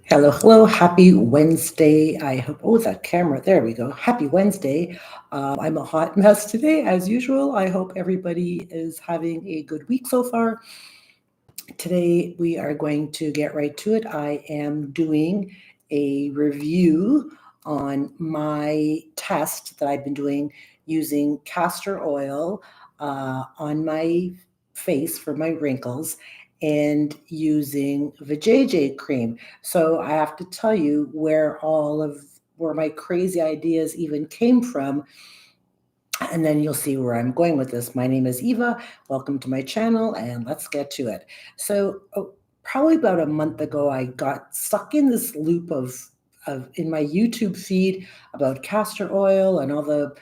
Hello, hello. Happy Wednesday. I hope, oh, that camera. There we go. Happy Wednesday. I'm a hot mess today, as usual. I hope everybody is having a good week so far. Today, we are going to get right to it. I am doing a review on my test that I've been doing using castor oil on my face for my wrinkles and using vajayjay cream. So I have to tell you where my crazy ideas even came from, and then you'll see where I'm going with this. My name is Eva. Welcome to my channel, and let's get to it. Probably about a month ago, I got stuck in this loop of in my YouTube feed about castor oil and all the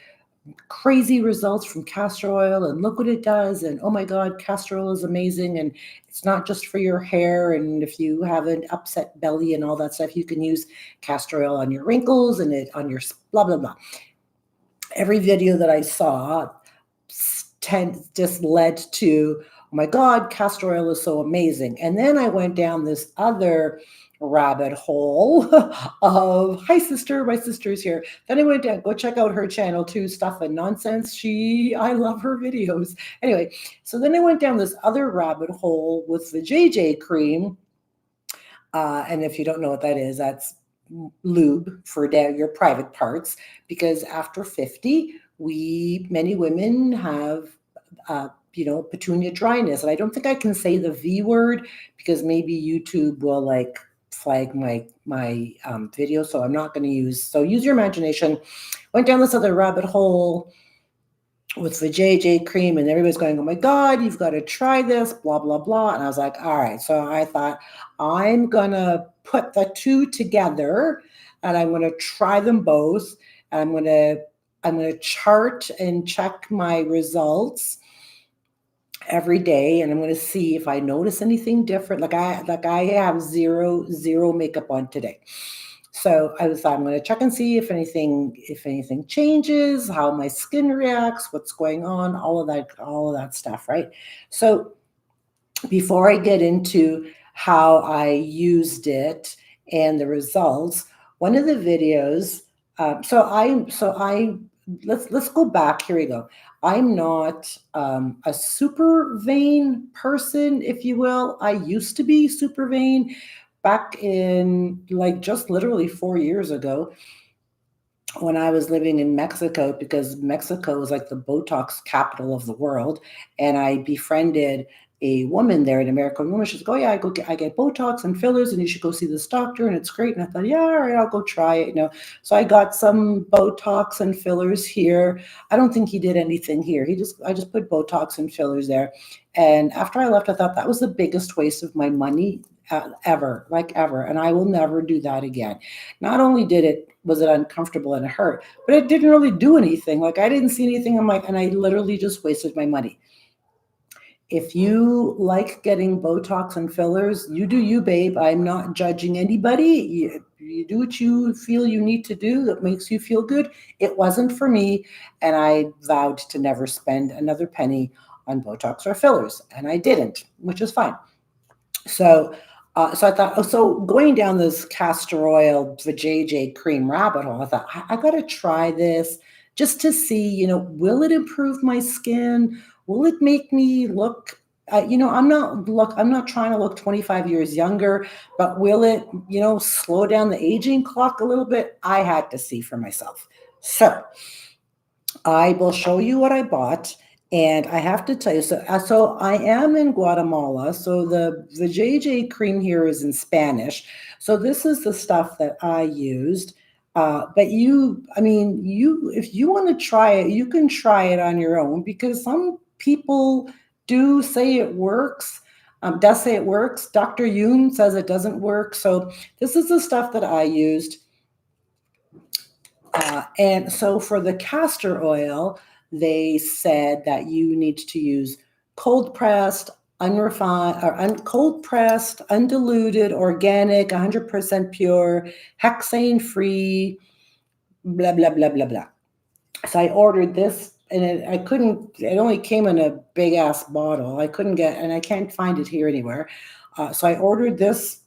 crazy results from castor oil, and look what it does, and oh my god, castor oil is amazing, and it's not just for your hair, and if you have an upset belly and all that stuff, you can use castor oil on your wrinkles and it on your blah blah blah. Every video that I saw just led to, oh my god, castor oil is so amazing. And then I went down this other rabbit hole of, hi sister, my sister's here. Then I went down, go check out her channel too, Stuff and Nonsense. I love her videos. Anyway, so then I went down this other rabbit hole with the JJ cream. And if you don't know what that is, that's lube for your private parts, because after 50, many women have petunia dryness. And I don't think I can say the V word because maybe YouTube will like flag my video, so I'm not going to use your imagination. Went down this other rabbit hole with the JJ cream, and everybody's going, oh my god, you've got to try this, blah blah blah. And I was like, all right. So I thought, I'm gonna put the two together and I'm gonna try them both. And I'm gonna chart and check my results every day, and I'm going to see if I notice anything different. Like I have zero makeup on today. So I thought, I'm going to check and see if anything changes, how my skin reacts, what's going on, all of that stuff, right? So before I get into how I used it and the results, one of the videos. Let's go back. Here we go. I'm not a super vain person, if you will. I used to be super vain back in like just literally 4 years ago when I was living in Mexico, because Mexico is like the Botox capital of the world. And I befriended a woman there, an American woman. She's like, oh yeah, I get Botox and fillers, and you should go see this doctor, and it's great. And I thought, yeah, all right, I'll go try it. So I got some Botox and fillers here. I don't think he did anything here. I just put Botox and fillers there. And after I left, I thought that was the biggest waste of my money ever, like ever. And I will never do that again. Not only was it uncomfortable and it hurt, but it didn't really do anything. Like I didn't see anything. And I literally just wasted my money. If you like getting Botox and fillers, you do you, babe. I'm not judging anybody. You do what you feel you need to do that makes you feel good. It wasn't for me, and I vowed to never spend another penny on Botox or fillers, and I didn't, which is fine. So I thought, so going down this castor oil, the JJ cream rabbit hole, I thought, I got to try this just to see, will it improve my skin? Will it make me look, I'm not trying to look 25 years younger, but will it, slow down the aging clock a little bit? I had to see for myself. So I will show you what I bought. And I have to tell you, so I am in Guatemala. So the JJ cream here is in Spanish. So this is the stuff that I used. But if you want to try it, you can try it on your own, because some people do say it works. Does say it works. Dr. Yoon says it doesn't work. So this is the stuff that I used. And so for the castor oil, they said that you need to use cold pressed, unrefined, or cold pressed, undiluted, organic, 100% pure, hexane free, blah, blah, blah, blah, blah. So I ordered this, and it only came in a big ass bottle. I couldn't get, and I can't find it here anywhere. So I ordered this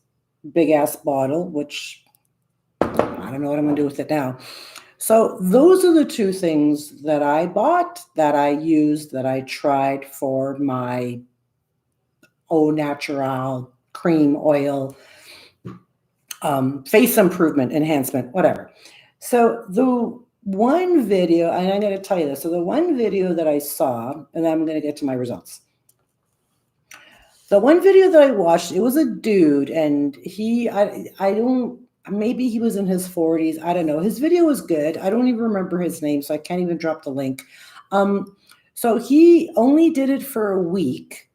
big ass bottle, which I don't know what I'm going to do with it now. So those are the two things that I bought, that I used, that I tried for my au natural cream oil, face improvement, enhancement, whatever. So the one video, and I'm going to tell you this. So the one video that I saw, and I'm going to get to my results. The one video that I watched, it was a dude, and I don't, maybe he was in his 40s. I don't know. His video was good. I don't even remember his name, so I can't even drop the link. Um, so he only did it for a week.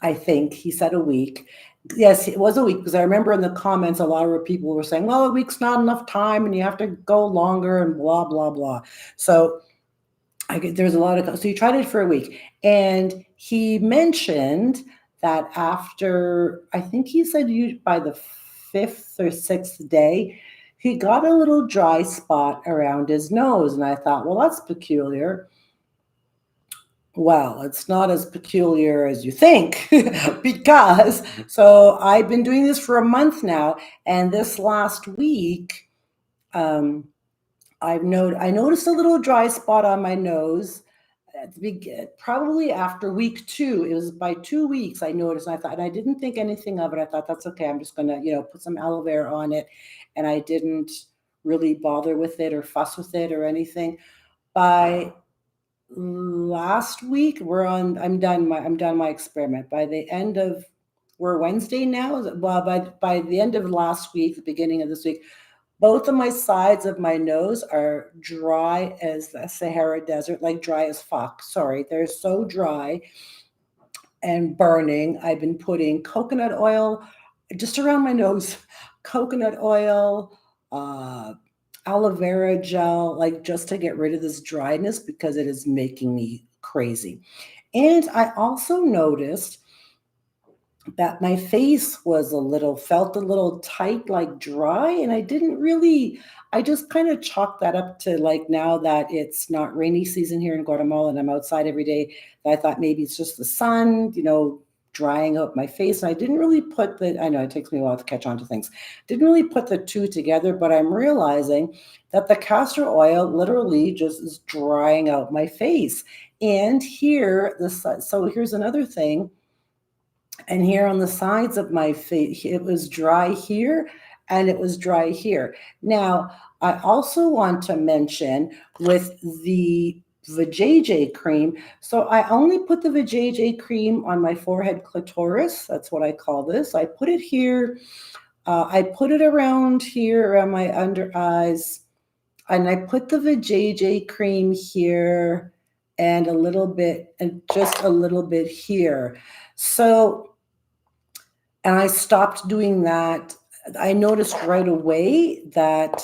I think he said a week. Yes, it was a week, because I remember in the comments a lot of people were saying, "Well, a week's not enough time, and you have to go longer," and blah blah blah. So there's a lot of, so he tried it for a week, and he mentioned that after, I think he said, you by the fifth or sixth day, he got a little dry spot around his nose, and I thought, well, that's peculiar. Well, it's not as peculiar as you think, because so I've been doing this for a month now, and this last week, um, I noticed a little dry spot on my nose at probably after week two. It was by 2 weeks I noticed, and I thought, and I didn't think anything of it. I thought, that's okay. I'm just gonna, put some aloe vera on it, and I didn't really bother with it or fuss with it or anything. By last week, I'm done my experiment. By the end of, we're Wednesday now. Well, by the end of last week, the beginning of this week, both of my sides of my nose are dry as the Sahara Desert, like dry as fuck. Sorry, they're so dry and burning. I've been putting coconut oil just around my nose, coconut oil, uh, aloe vera gel, like just to get rid of this dryness, because it is making me crazy. And I also noticed that my face felt a little tight, like dry, and I just kind of chalked that up to, like, now that it's not rainy season here in Guatemala and I'm outside every day, that I thought maybe it's just the sun, drying out my face. And I didn't really I know it takes me a while to catch on to things, didn't really put the two together, but I'm realizing that the castor oil literally just is drying out my face. And so here's another thing, and here on the sides of my face, it was dry here and it was dry here. Now, I also want to mention with the vajayjay cream, so I only put the vajayjay cream on my forehead clitoris. That's what I call this. I put it here. I put it around here, around my under eyes, and I put the vajayjay cream here, and just a little bit here. So, and I stopped doing that. I noticed right away that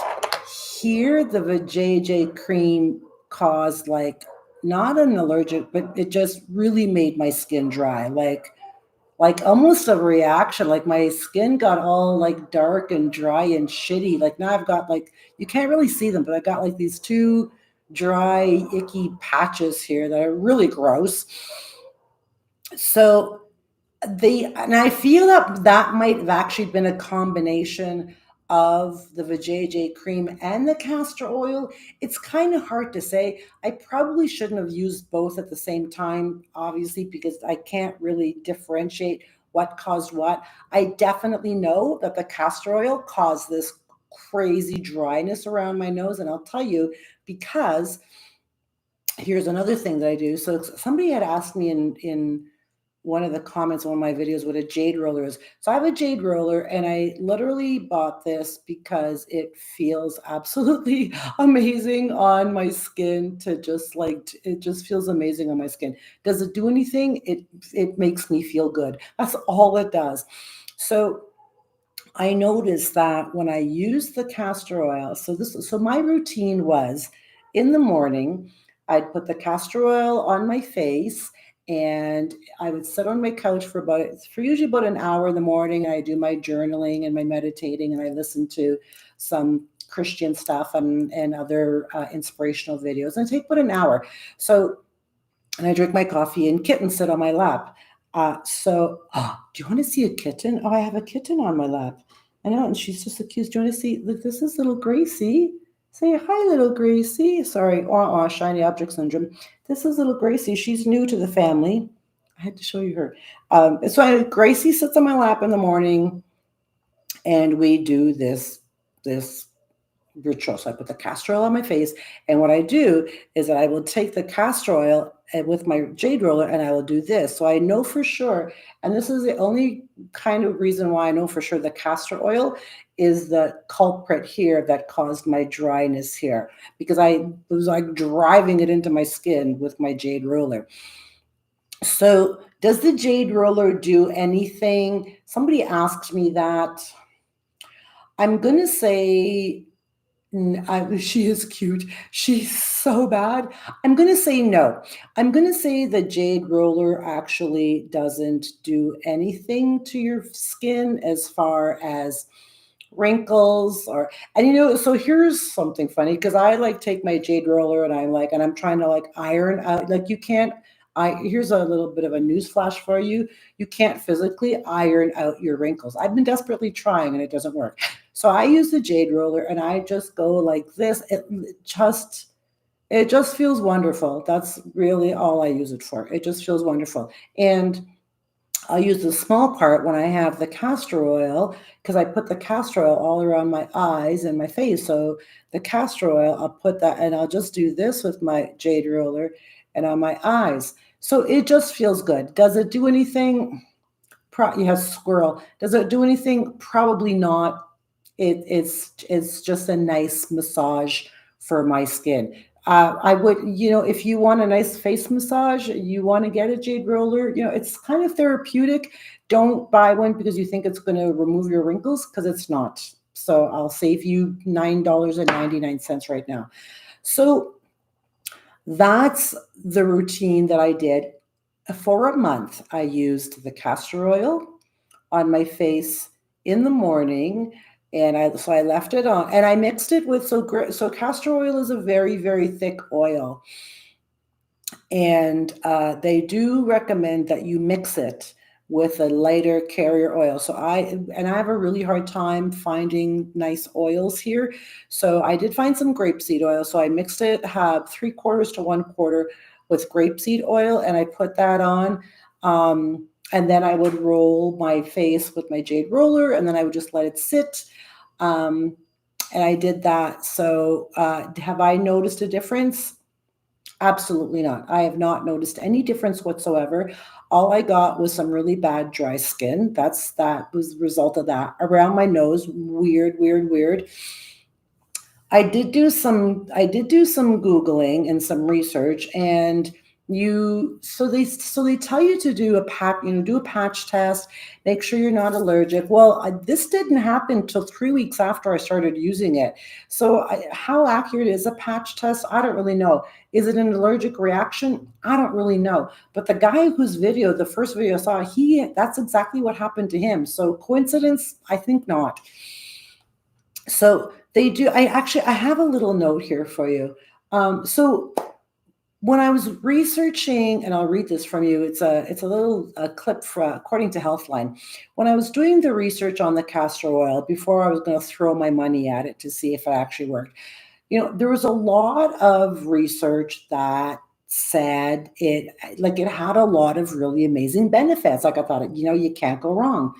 here the vajayjay cream caused, like, not an allergic, but it just really made my skin dry, like almost a reaction. Like my skin got all like dark and dry and shitty. Like now I've got, like, you can't really see them, but I got like these two dry, icky patches here that are really gross. So and I feel that might have actually been a combination of the vajayjay cream and the castor oil. It's kind of hard to say. I probably shouldn't have used both at the same time, obviously, because I can't really differentiate what caused what. I definitely know that the castor oil caused this crazy dryness around my nose, and I'll tell you, because here's another thing that I do. So somebody had asked me in one of the comments on one of my videos what a jade roller is. So I have a jade roller, and I literally bought this because it feels absolutely amazing on my skin. It just feels amazing on my skin. Does it do anything? It makes me feel good. That's all it does. So I noticed that when I use the castor oil, so my routine was, in the morning, I'd put the castor oil on my face, and I would sit on my couch for usually about an hour in the morning. I do my journaling and my meditating, and I listen to some Christian stuff and other inspirational videos. And I take about an hour. So, and I drink my coffee, and kittens sit on my lap. Do you want to see a kitten? Oh, I have a kitten on my lap. I know, and she's just so cute. Do you want to see? Look, this is little Gracie. Say hi, little Gracie. Sorry, shiny object syndrome. This is little Gracie. She's new to the family. I had to show you her. Gracie sits on my lap in the morning, and we do this ritual. So I put the castor oil on my face, and what I do is that I will take the castor oil with my jade roller, and I will do this. So I know for sure, and this is the only kind of reason why I know for sure the castor oil is the culprit here that caused my dryness here, because I was like driving it into my skin with my jade roller. So does the jade roller do anything? Somebody asked me that. I'm going to say she is cute. She's so bad. I'm going to say no. I'm going to say the jade roller actually doesn't do anything to your skin as far as wrinkles or, and so here's something funny, because I like take my jade roller and I'm trying to like iron out, like you can't. Here's a little bit of a news flash for you. You can't physically iron out your wrinkles. I've been desperately trying and it doesn't work. So I use the jade roller and I just go like this. It just feels wonderful. That's really all I use it for. It just feels wonderful. And I'll use the small part when I have the castor oil, because I put the castor oil all around my eyes and my face. So the castor oil, I'll put that, and I'll just do this with my jade roller and on my eyes. So it just feels good. Does it do anything? Yes, squirrel. Does it do anything? Probably not. It's just a nice massage for my skin. I would, if you want a nice face massage, you want to get a jade roller. It's kind of therapeutic. Don't buy one because you think it's going to remove your wrinkles, because it's not. So I'll save you $9.99 right now. So that's the routine that I did. For a month, I used the castor oil on my face in the morning, and I left it on, and I mixed it with, so castor oil is a very, very thick oil, and they do recommend that you mix it with a lighter carrier oil. I have a really hard time finding nice oils here, so I did find some grapeseed oil. So I mixed it, have 3/4 to 1/4 with grapeseed oil, and I put that on. And then I would roll my face with my jade roller, and then I would just let it sit. Um, and I did that. So have I noticed a difference? Absolutely not. I have not noticed any difference whatsoever. All I got was some really bad dry skin. That was the result of that. Around my nose, weird, weird, weird. I did do some googling and some research, and they tell you to do a patch test, make sure you're not allergic. Well, this didn't happen until 3 weeks after I started using it. So how accurate is a patch test? I don't really know. Is it an allergic reaction? I don't really know. But the guy the first video I saw, that's exactly what happened to him. So coincidence? I think not. So they do. I have a little note here for you. So when I was researching, and I'll read this from you. It's a little clip according to Healthline. When I was doing the research on the castor oil before I was going to throw my money at it to see if it actually worked, there was a lot of research that said it had a lot of really amazing benefits. Like I thought, you can't go wrong.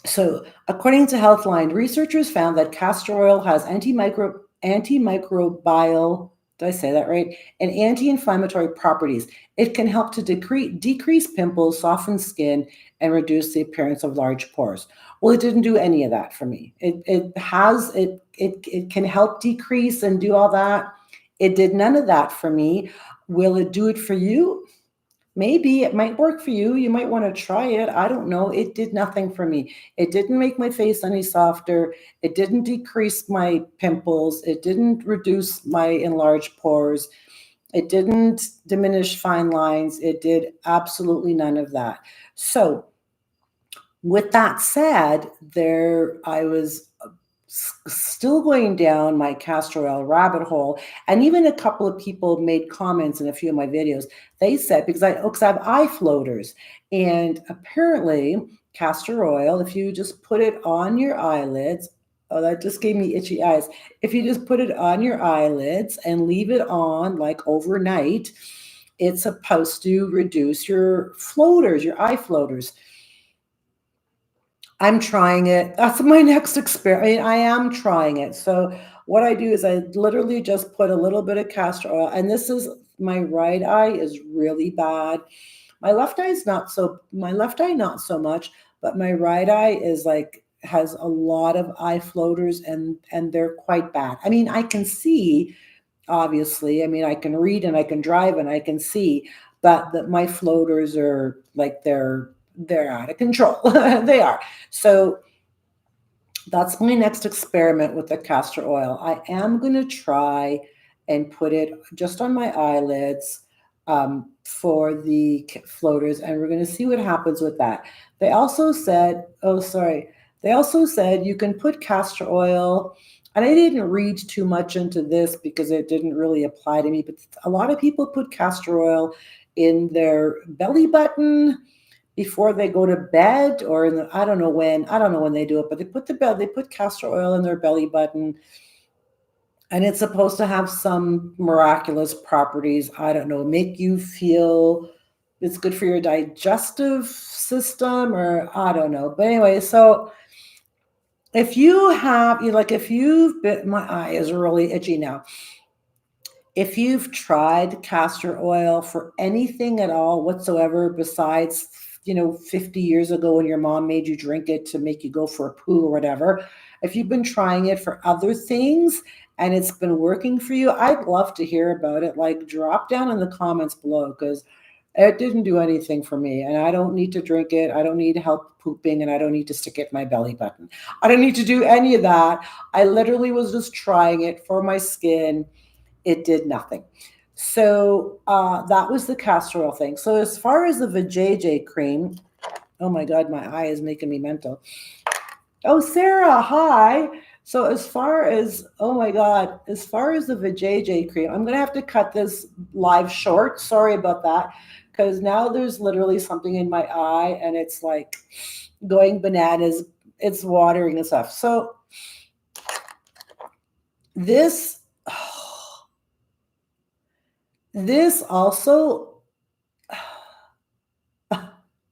So, according to Healthline, researchers found that castor oil has antimicrobial, did I say that right? And anti-inflammatory properties. It can help to decrease pimples, soften skin, and reduce the appearance of large pores. Well, it didn't do any of that for me. It can help decrease and do all that. It did none of that for me. Will it do it for you? Maybe it might work for you. You might want to try it. I don't know. It did nothing for me. It didn't make my face any softer. It didn't decrease my pimples. It didn't reduce my enlarged pores. It didn't diminish fine lines. It did absolutely none of that. So, with that said, there I was still going down my castor oil rabbit hole. And even a couple of people made comments in a few of my videos. They said, because I have eye floaters, and apparently castor oil, if you just put it on your eyelids, oh, that just gave me itchy eyes. If you just put it on your eyelids and leave it on like overnight, it's supposed to reduce your floaters, your eye floaters. I'm trying it. That's my next experiment. I mean, I am trying it. So what I do is I literally just put a little bit of castor oil, and this is my right eye is really bad. My left eye not so much, but my right eye is like has a lot of eye floaters, and they're quite bad. I mean, I can see, obviously. I mean, I can read and I can drive and I can see, but my floaters are like they're out of control. They are. So that's my next experiment with the castor oil. I am going to try and put it just on my eyelids for the floaters, and we're going to see what happens with that. They also said, oh, sorry, they also said you can put castor oil, and I didn't read too much into this because it didn't really apply to me, but a lot of people put castor oil in their belly button before they go to bed, or in the, I don't know when they do it, but they put castor oil in their belly button, and it's supposed to have some miraculous properties. I don't know, make you feel it's good for your digestive system, or I don't know. But anyway, so if you have you like if you've been, my eye is really itchy now. If you've tried castor oil for anything at all whatsoever besides, 50 years ago when your mom made you drink it to make you go for a poo or whatever, if you've been trying it for other things and it's been working for you, I'd love to hear about it. Like, drop down in the comments below, because it didn't do anything for me, and I don't need to drink it. I don't need help pooping, and I don't need to stick it in my belly button. I don't need to do any of that. I literally was just trying it for my skin. It did nothing. So that was the castor oil thing. So as far as the vajayjay cream, oh my God, my eye is making me mental. Oh, Sarah, hi. So as far as, oh my God, as far as the vajayjay cream, I'm going to have to cut this live short. Sorry about that, because now there's literally something in my eye and it's like going bananas. It's watering and stuff. So this, this also,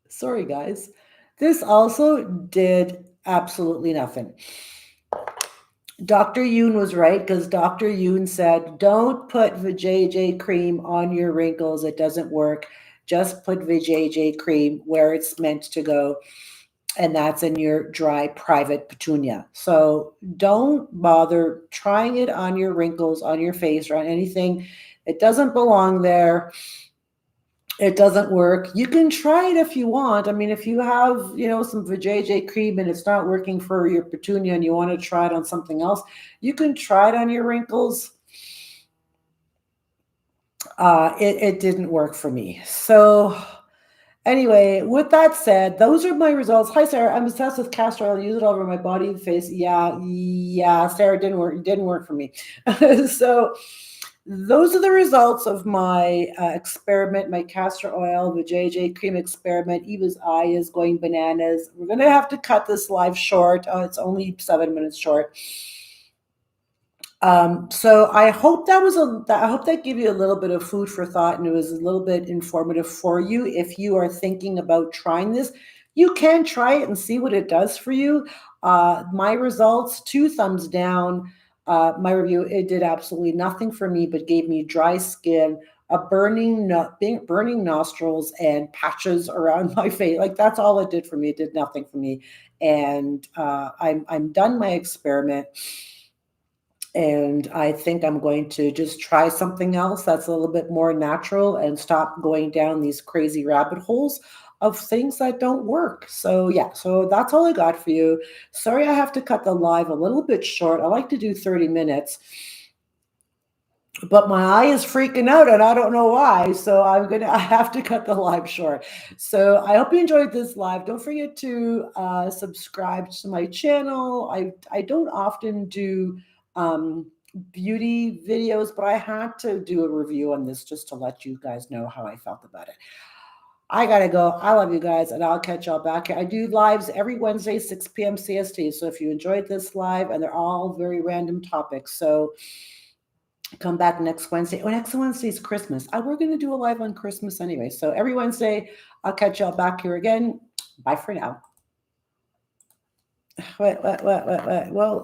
sorry guys, this also did absolutely nothing. Dr. Yoon was right, because Dr. Yoon said, don't put vajayjay cream on your wrinkles. It doesn't work. Just put vajayjay cream where it's meant to go, and that's in your dry private petunia. So don't bother trying it on your wrinkles, on your face, or on anything. It doesn't belong there. It doesn't work. You can try it if you want. I mean, if you have, some vajayjay cream and it's not working for your petunia and you want to try it on something else, you can try it on your wrinkles. It didn't work for me. So anyway, with that said, those are my results. Hi, Sarah. I'm obsessed with castor oil. I use it all over my body and face. Yeah, Sarah, didn't work for me. So those are the results of my experiment, my castor oil, the JJ cream experiment. Eva's eye is going bananas. We're going to have to cut this live short. It's only 7 minutes short. So I hope I hope that gave you a little bit of food for thought, and it was a little bit informative for you. If you are thinking about trying this, you can try it and see what it does for you. My results, 2 thumbs down. My review, it did absolutely nothing for me, but gave me dry skin, a burning nostrils, and patches around my face. Like, that's all it did for me. It did nothing for me, and I'm done my experiment. And I think I'm going to just try something else that's a little bit more natural and stop going down these crazy rabbit holes of things that don't work. So yeah, so that's all I got for you. Sorry, I have to cut the live a little bit short. I like to do 30 minutes. but my eye is freaking out and I don't know why. So I have to cut the live short. So I hope you enjoyed this live. Don't forget to subscribe to my channel. I don't often do um, beauty videos, but I had to do a review on this just to let you guys know how I felt about it. I gotta go. I love you guys, and I'll catch y'all back here. I do lives every Wednesday, 6 p.m. CST. So if you enjoyed this live, and they're all very random topics, so come back next Wednesday. Oh, next Wednesday is Christmas. We're going to do a live on Christmas anyway. So every Wednesday, I'll catch y'all back here again. Bye for now. Well,